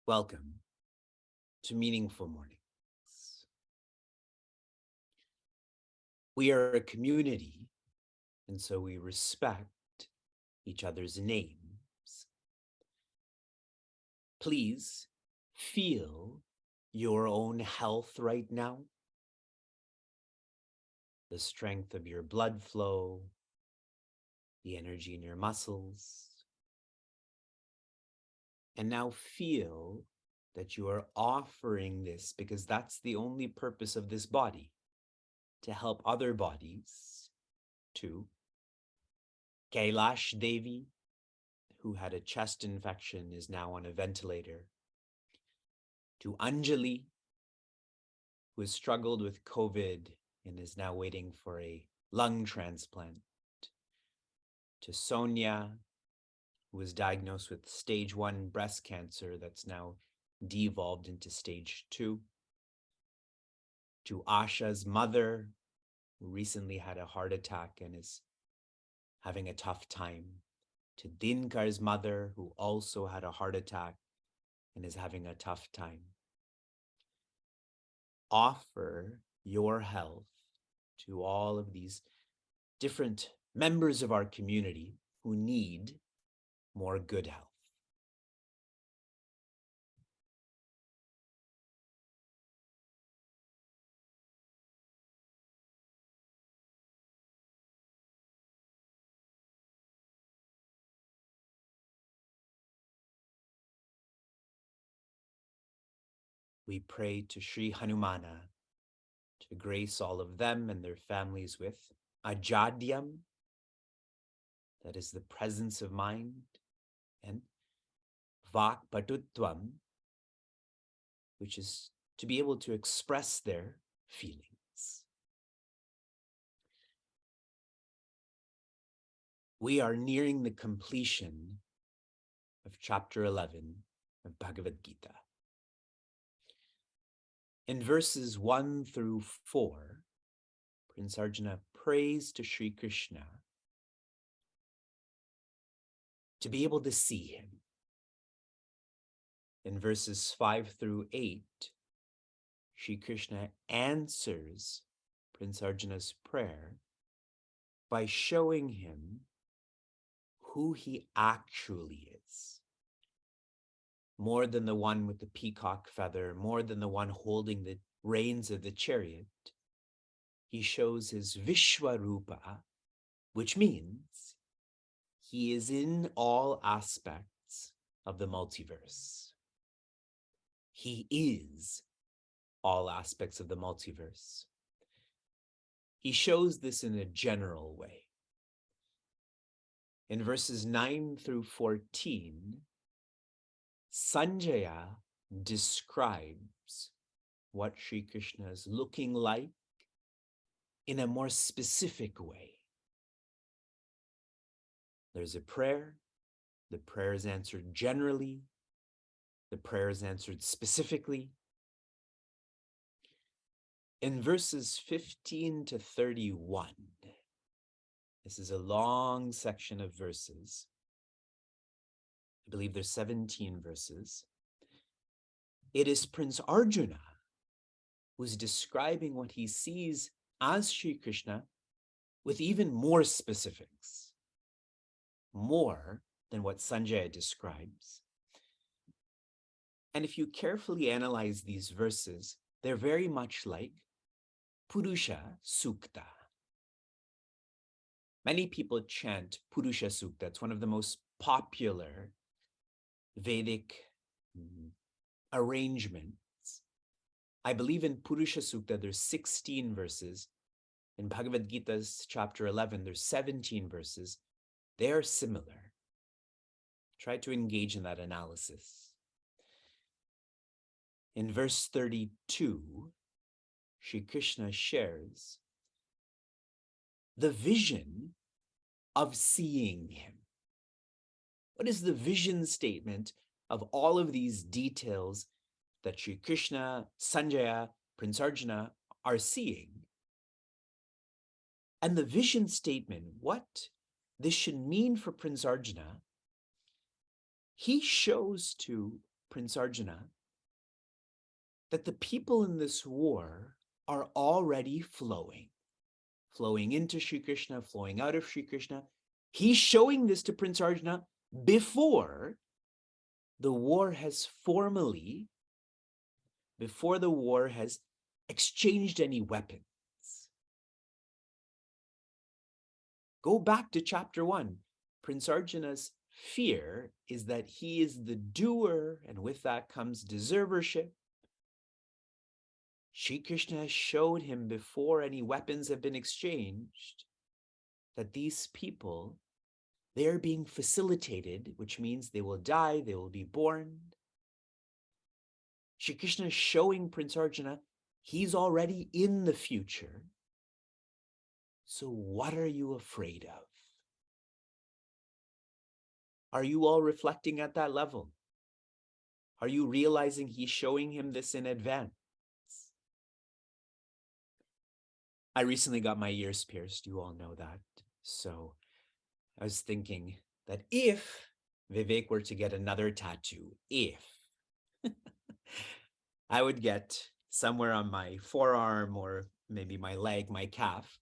Welcome to Meaningful Mornings. We are a community, and so we respect each other's names. Please feel your own health right now, the strength of your blood flow, the energy in your muscles. And now feel that you are offering this because that's the only purpose of this body, to help other bodies too. Kailash Devi, who had a chest infection, is now on a ventilator. To Anjali, who has struggled with COVID and is now waiting for a lung transplant. To Sonia, who was diagnosed with stage 1 breast cancer that's now devolved into stage 2. To Asha's mother, who recently had a heart attack and is having a tough time. To Dinkar's mother, who also had a heart attack and is having a tough time. Offer your health to all of these different members of our community who need more good health. We pray to Sri Hanumana to grace all of them and their families with Ajadyam, that is the presence of mind, and Vakpatutvam, which is to be able to express their feelings. We are nearing the completion of chapter 11 of Bhagavad Gita. In verses 1 through 4, Prince Arjuna prays to Sri Krishna to be able to see him. In verses 5 through 8, Sri Krishna answers Prince Arjuna's prayer by showing him who he actually is. More than the one with the peacock feather, more than the one holding the reins of the chariot, he shows his Vishwarupa, which means he is in all aspects of the multiverse. He is all aspects of the multiverse. He shows this in a general way. In verses 9 through 14, Sanjaya describes what Sri Krishna is looking like in a more specific way. There's a prayer. The prayer is answered generally. The prayer is answered specifically. In verses 15 to 31, this is a long section of verses. I believe there's 17 verses. It is Prince Arjuna who's describing what he sees as Sri Krishna with even more specifics, more than what Sanjaya describes. And if you carefully analyze these verses, they're very much like Purusha Sukta. Many people chant Purusha Sukta. It's one of the most popular Vedic arrangements. I believe in Purusha Sukta, there's 16 verses. In Bhagavad Gita's chapter 11, there's 17 verses. They are similar. Try to engage in that analysis. In verse 32, Sri Krishna shares the vision of seeing him. What is the vision statement of all of these details that Sri Krishna, Sanjaya, Prince Arjuna are seeing? And the vision statement, what this should mean for Prince Arjuna, he shows to Prince Arjuna that the people in this war are already flowing into Sri Krishna, flowing out of Sri Krishna. He's showing this to Prince Arjuna before the war has exchanged any weapons. Go back to chapter 1. Prince Arjuna's fear is that he is the doer, and with that comes deservership. Sri Krishna has showed him before any weapons have been exchanged that these people, they are being facilitated, which means they will die, they will be born. Sri Krishna is showing Prince Arjuna he's already in the future. So what are you afraid of? Are you all reflecting at that level? Are you realizing he's showing him this in advance? I recently got my ears pierced. You all know that. So I was thinking that if Vivek were to get another tattoo, I would get somewhere on my forearm or maybe my leg, my calf,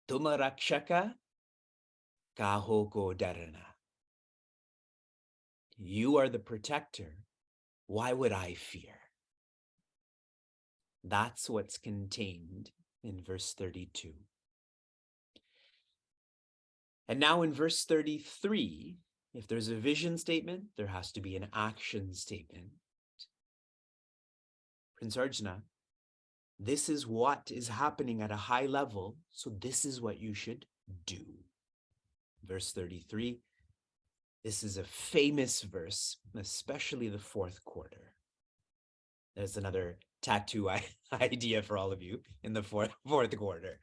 Tuma Rakshaka Kaho Ko Darana. You are the protector. Why would I fear? That's what's contained in verse 32. And now in verse 33, if there's a vision statement, there has to be an action statement. Prince Arjuna, this is what is happening at a high level, so this is what you should do. Verse 33, this is a famous verse, especially the fourth quarter. There's another tattoo idea for all of you in the fourth quarter.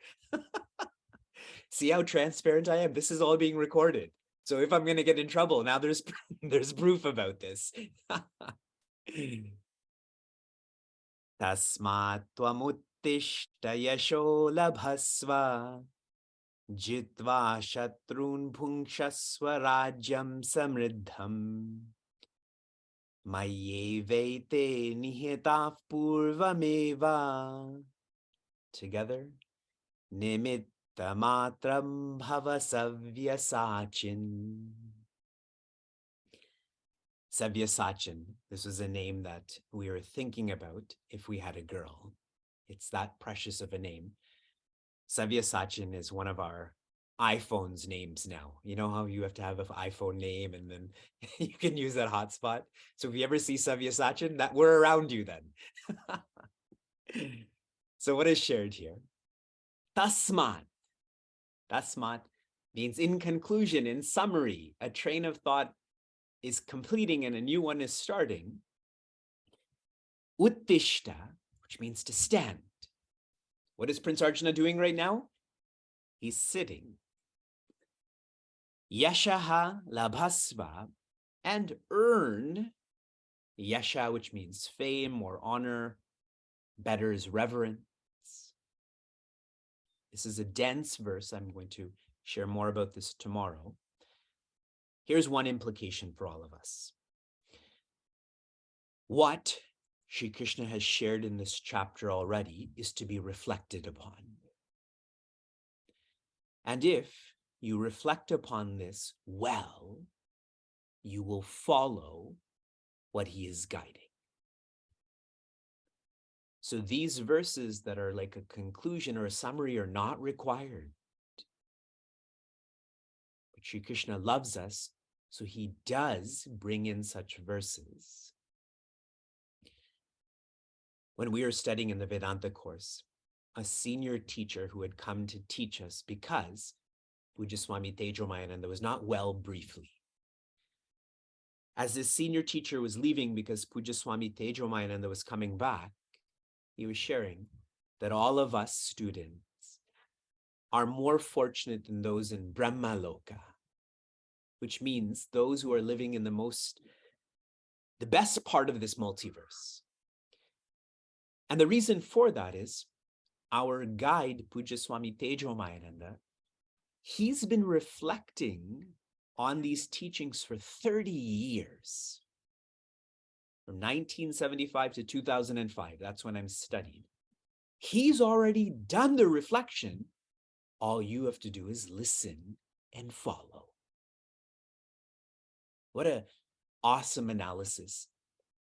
See how transparent I am? This is all being recorded. So if I'm going to get in trouble, now there's proof about this. Tasmat tvamuttishta yasho labhasva jitva shatrun bhungshasva rajyam samriddham mayevete nihitav purvameva. Together, nimitta matram bhava savyasachin. Savyasachin, this was a name that we were thinking about if we had a girl. It's that precious of a name. Savyasachin is one of our iPhone's names now. You know how you have to have an iPhone name and then you can use that hotspot? So if you ever see Savyasachin, that we're around you then. So what is shared here? Tasmat. Tasmat means in conclusion, in summary, a train of thought is completing and a new one is starting. Uttishta, which means to stand. What is Prince Arjuna doing right now? He's sitting. Yashaha labhasva, and earn. Yasha, which means fame or honor. Better is reverence. This is a dense verse. I'm going to share more about this tomorrow. Here's one implication for all of us. What Sri Krishna has shared in this chapter already is to be reflected upon. And if you reflect upon this well, you will follow what he is guiding. So these verses that are like a conclusion or a summary are not required. But Sri Krishna loves us, so he does bring in such verses. When we were studying in the Vedanta course, a senior teacher who had come to teach us because Pujya Swami Tejomayananda was not well briefly. As this senior teacher was leaving because Pujya Swami Tejomayananda was coming back, he was sharing that all of us students are more fortunate than those in Brahmaloka, which means those who are living in the best part of this multiverse. And the reason for that is our guide, Pujya Swami Tejomayananda, he's been reflecting on these teachings for 30 years. from 1975 to 2005. That's when I'm studying. He's already done the reflection. All you have to do is listen and follow. What an awesome analysis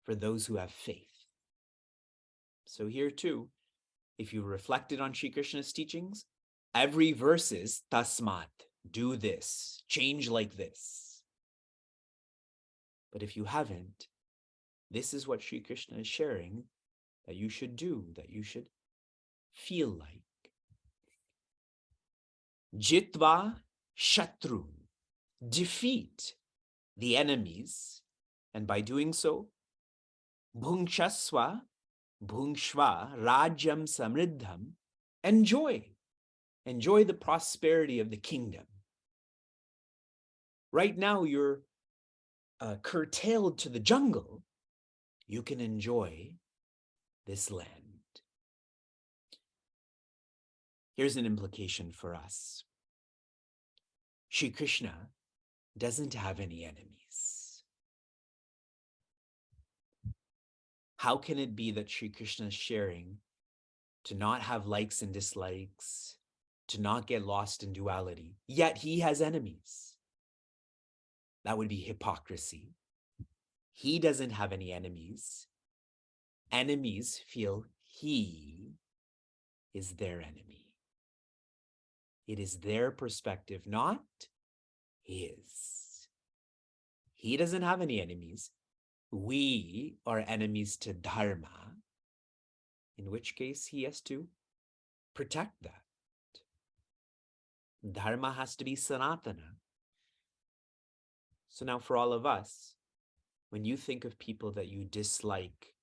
for those who have faith. So here too, if you reflected on Sri Krishna's teachings, every verse is tasmat, do this, change like this. But if you haven't, this is what Sri Krishna is sharing that you should do, that you should feel like. Jitva Shatrun, defeat the enemies, and by doing so, Bhungshasva, Bhungshva, Rajyam Samriddham, enjoy the prosperity of the kingdom. Right now, you're curtailed to the jungle. You can enjoy this land. Here's an implication for us. Shri Krishna doesn't have any enemies. How can it be that Shri Krishna is sharing to not have likes and dislikes, to not get lost in duality, yet he has enemies? That would be hypocrisy. He doesn't have any enemies. Enemies feel he is their enemy. It is their perspective, not his. He doesn't have any enemies. We are enemies to Dharma, in which case he has to protect that. Dharma has to be Sanatana. So now for all of us, when you think of people that you dislike,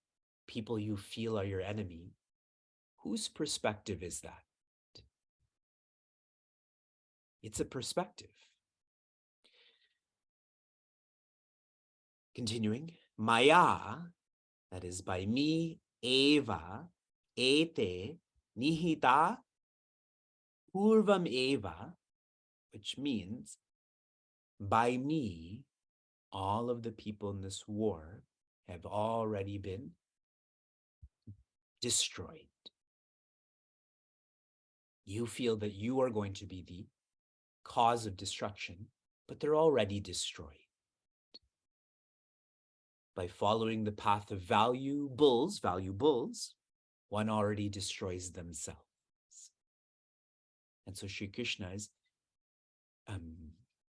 people you feel are your enemy, whose perspective is that? It's a perspective. Continuing, Maya, that is by me, eva, ete, nihita, purvam eva, which means by me, all of the people in this war have already been destroyed. You feel that you are going to be the cause of destruction, but they're already destroyed. By following the path of value bulls, one already destroys themselves. And so Shri Krishna is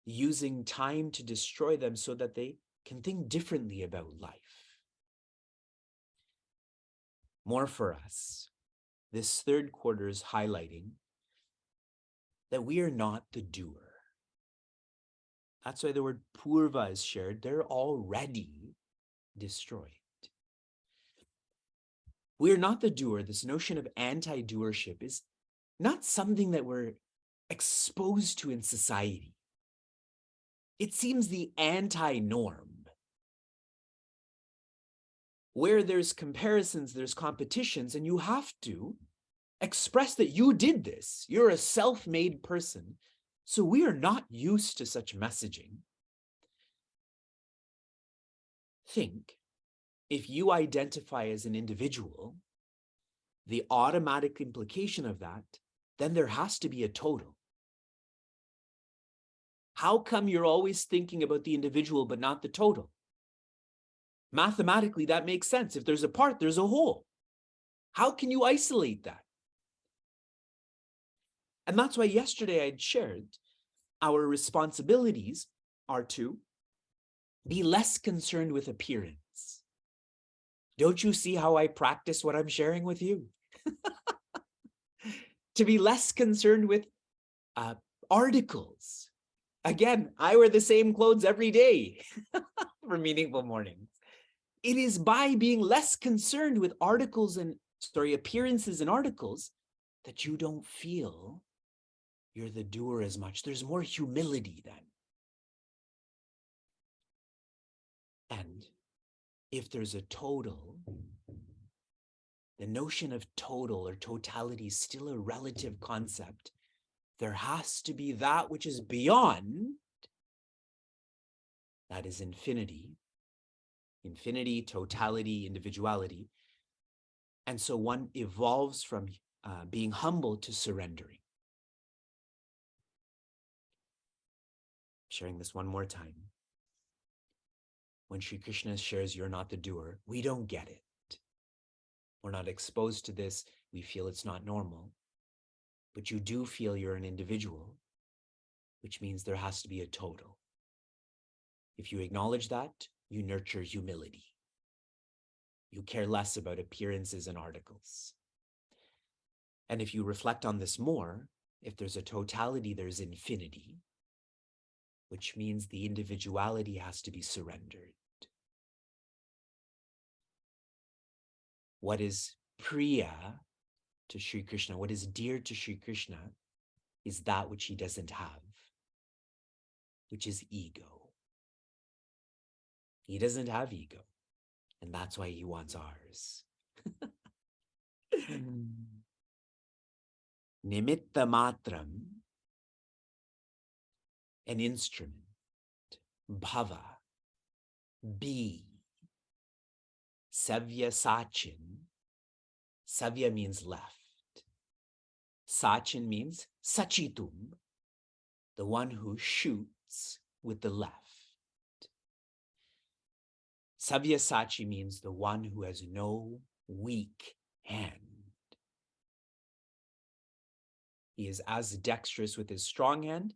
using time to destroy them so that they can think differently about life. More for us, this third quarter is highlighting that we are not the doer. That's why the word purva is shared. They're already destroyed. We are not the doer. This notion of anti-doership is not something that we're exposed to in society. It seems the anti-norm. Where there's comparisons, there's competitions, and you have to express that you did this. You're a self-made person. So we are not used to such messaging. Think, if you identify as an individual, the automatic implication of that, then there has to be a total. How come you're always thinking about the individual but not the total? Mathematically, that makes sense. If there's a part, there's a whole. How can you isolate that? And that's why yesterday I'd shared our responsibilities are to be less concerned with appearance. Don't you see how I practice what I'm sharing with you? To be less concerned with articles. Again, I wear the same clothes every day for meaningful mornings. It is by being less concerned with appearances and articles that you don't feel you're the doer as much. There's more humility then. And if there's a total, the notion of total or totality is still a relative concept. There has to be that which is beyond, that is infinity, infinity, totality, individuality. And so one evolves from being humble to surrendering. Sharing this one more time. When Sri Krishna shares, you're not the doer, we don't get it. We're not exposed to this. We feel it's not normal. But you do feel you're an individual, which means there has to be a total. If you acknowledge that, you nurture humility. You care less about appearances and articles. And if you reflect on this more, if there's a totality, there's infinity, which means the individuality has to be surrendered. What is priya to Sri Krishna, what is dear to Sri Krishna, is that which he doesn't have, which is ego. He doesn't have ego, and that's why he wants ours. Nimitta matram, an instrument. Bhava, be. Savya sachin. Savya means left. Sachin means sachitum, the one who shoots with the left. Savya sachi means the one who has no weak hand. He is as dexterous with his strong hand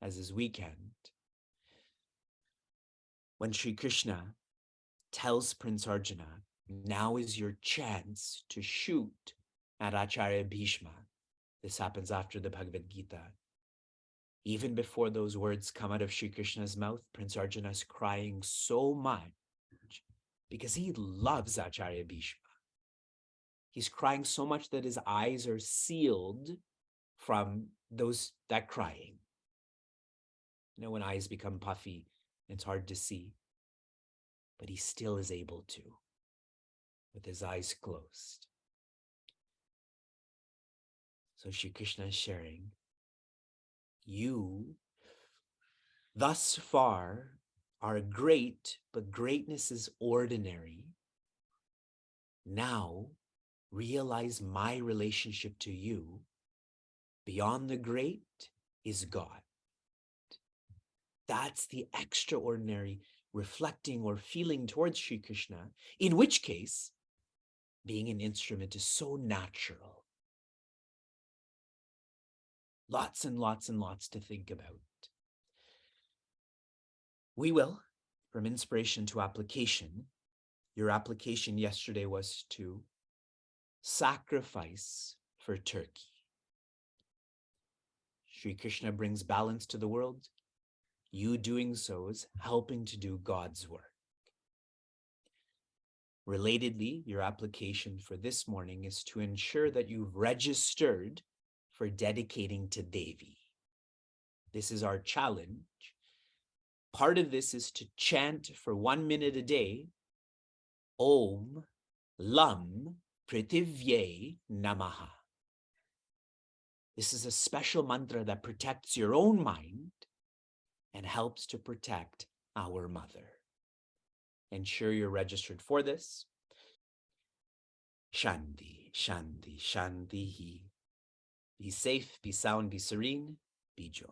as his weak hand. When Sri Krishna tells Prince Arjuna, now is your chance to shoot at Acharya Bhishma. This happens after the Bhagavad Gita. Even before those words come out of Sri Krishna's mouth, Prince Arjuna is crying so much because he loves Acharya Bhishma. He's crying so much that his eyes are sealed from that crying. You know, when eyes become puffy, it's hard to see, but he still is able to, with his eyes closed. So Sri Krishna is sharing, you thus far are great, but greatness is ordinary. Now realize my relationship to you. Beyond the great is God. That's the extraordinary reflecting or feeling towards Sri Krishna, in which case, being an instrument is so natural. Lots and lots and lots to think about. We will, from inspiration to application, your application yesterday was to sacrifice for Turkey. Sri Krishna brings balance to the world. You doing so is helping to do God's work. Relatedly, your application for this morning is to ensure that you've registered for dedicating to Devi. This is our challenge. Part of this is to chant for 1 minute a day, Om Lam Prithivye Namaha. This is a special mantra that protects your own mind and helps to protect our mother. Ensure you're registered for this. Shanti, Shanti, Shanti. Be safe, be sound, be serene, be joy.